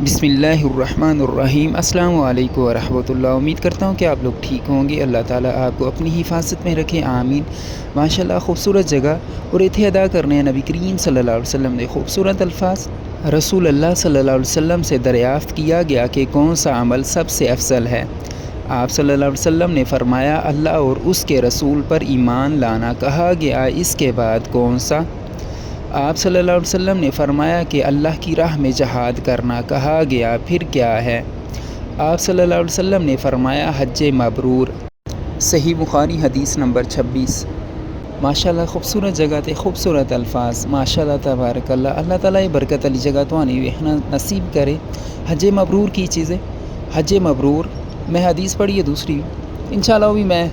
بسم اللہ الرحمن الرحیم۔ السلام علیکم ورحمۃ اللہ۔ امید کرتا ہوں کہ آپ لوگ ٹھیک ہوں گے۔ اللہ تعالیٰ آپ کو اپنی حفاظت میں رکھے، آمین۔ ماشاءاللہ خوبصورت جگہ اور ایتھے ادا کرنے ہیں نبی کریم صلی اللہ علیہ وسلم نے خوبصورت الفاظ۔ رسول اللہ صلی اللہ علیہ وسلم سے دریافت کیا گیا کہ کون سا عمل سب سے افضل ہے۔ آپ صلی اللہ علیہ وسلم نے فرمایا، اللہ اور اس کے رسول پر ایمان لانا۔ کہا گیا، اس کے بعد کون سا؟ آپ صلی اللہ علیہ وسلم نے فرمایا کہ اللہ کی راہ میں جہاد کرنا۔ کہا گیا، پھر کیا ہے؟ آپ صلی اللہ علیہ وسلم نے فرمایا، حج مبرور۔ صحیح بخاری حدیث نمبر 26۔ ماشاءاللہ خوبصورت جگہ تے خوبصورت الفاظ، ماشاءاللہ تبارک اللہ۔ اللہ تعالیٰ یہ برکت علی جگہ تو آنی ویکھنا نصیب کرے۔ حج مبرور کی چیزیں، حج مبرور میں حدیث پڑھی ہے دوسری، انشاءاللہ وہ بھی میں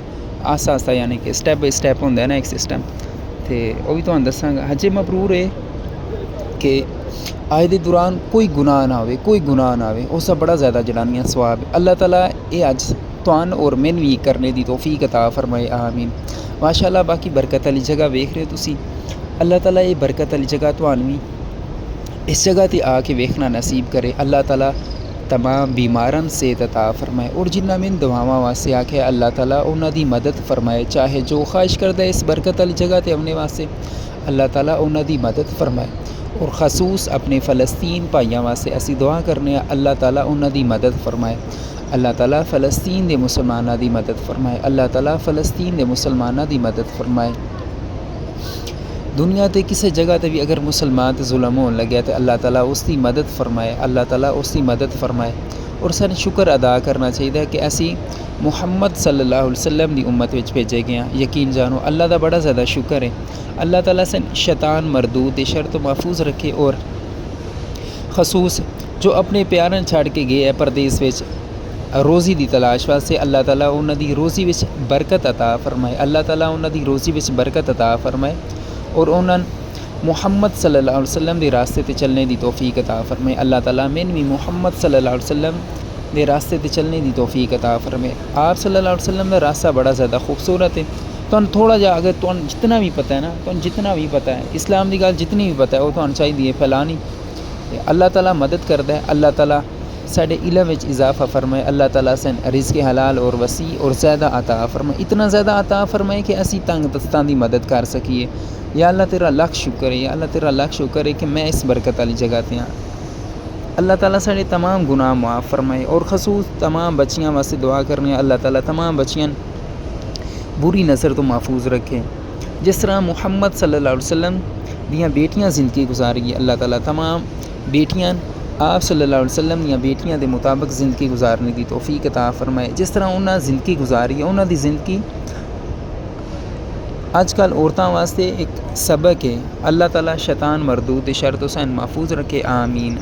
آسا آسا یعنی کہ سٹیپ بائی سٹیپ ہوتا ہے نا ایک سسٹم، تے وہ بھی تمہیں دساں گا۔ حج مبرور ہے کہ آئے دے دوران کوئی گناہ نہ ہوئے، کوئی گناہ نہ ہوئے، اس سے بڑا زیادہ جڑانیاں ثواب ہے۔ اللہ تعالیٰ یہ اج توان اور من بھی کرنے دی توفیق عطا فرمائے، آمین۔ ماشاءاللہ باقی برکت علی جگہ ویکھ رہے ہو تسی، اللہ تعالیٰ یہ برکت علی جگہ توان بھی اس جگہ تے آ کے ویکھنا نصیب کرے۔ اللہ تعالیٰ تمام بیماران صحت عطا فرمائے، اور جنہ من دعاواں واسطے آکھے اللہ تعالیٰ انہاں دی مدد فرمائے، چاہے جو خواہش کردہ اس برکت علی جگہ تے اپنے واسطے اللہ تعالیٰ انہاں دی مدد فرمائے۔ اور خصوص اپنے فلسطین بھائیاں واسطے اسی دعا کرنے ہیں، اللہ تعالیٰ انہاں دی مدد فرمائے۔ اللہ تعالیٰ فلسطین دے مسلماناں دی مدد فرمائے۔ اللہ تعالیٰ فلسطین دے مسلماناں دی مدد فرمائے۔ دنیا تے کسی جگہ تے بھی اگر مسلمان تے ظلم ہون لگیا تے اللہ تعالیٰ اس دی مدد فرمائے، اللہ تعالیٰ اس دی مدد فرمائے۔ اور سن شکر ادا کرنا چاہیے کہ اسی محمد صلی اللہ علیہ وسلم دی امت وچ بھیجے گئے ہیں۔ یقین جانو اللہ دا بڑا زیادہ شکر ہے۔ اللہ تعالیٰ سن شیطان مردود دے شر تو محفوظ رکھے، اور خصوص جو اپنے پیارن چھڑ کے گئے ہے پردیس وچ روزی دی تلاش واسطے، اللہ تعالیٰ انہاں دی روزی وچ برکت عطا فرمائے۔ اللہ تعالیٰ انہاں دی روزی وچ برکت عطا فرمائے، اور انہاں محمد صلی اللہ علیہ وسلم دے راستے تے چلنے دی توفیق عطا فرمائے۔ اللہ تعالیٰ میں بھی محمد صلی اللہ علیہ وسلم دے راستے تے چلنے دی توفیق عطا فرمائے۔ آپ صلی اللہ علیہ وسلم دا راستہ بڑا زیادہ خوبصورت ہے۔ تو تھوڑا جا اگر تو جتنا بھی پتہ ہے نا، تو جتنا بھی پتہ ہے اسلام دی گل جتنی بھی پتہ ہے وہ تو چاہیے پھیلانی۔ اللہ تعالیٰ مدد کرتا ہے۔ اللہ تعالیٰ ساڈے علم وچ اضافہ فرمائے۔ اللہ تعالیٰ سن رزق حلال اور وسیع اور زیادہ عطا فرمائے، اتنا زیادہ عطا فرمائے کہ اسی تنگ دستاں دی مدد کر سکیے۔ یا اللہ تیرا لاکھ شکر ہے، یا اللہ تیرا لاکھ شکر ہے کہ میں اس برکت والی جگہ تے ہاں۔ اللہ تعالیٰ ساڈے تمام گناہ معاف فرمائے، اور خصوص تمام بچیاں واسطے دعا کرنے، اللہ تعالیٰ تمام بچیاں بری نظر تو محفوظ رکھے۔ جس طرح محمد صلی اللہ علیہ وسلم دیاں بیٹیاں زندگی گزاری، اللہ تعالیٰ تمام بیٹیاں آپ صلی اللہ علیہ وسلم دیاں بیٹیاں دے مطابق زندگی گزارنے دی توفیق عطا فرمائے۔ جس طرح انہاں زندگی گزاری ہے، انہاں دی زندگی آج کل عورتاں واسطے ایک سبق ہے۔ اللہ تعالیٰ شیطان مردود شر تو سن محفوظ رکھے، آمین۔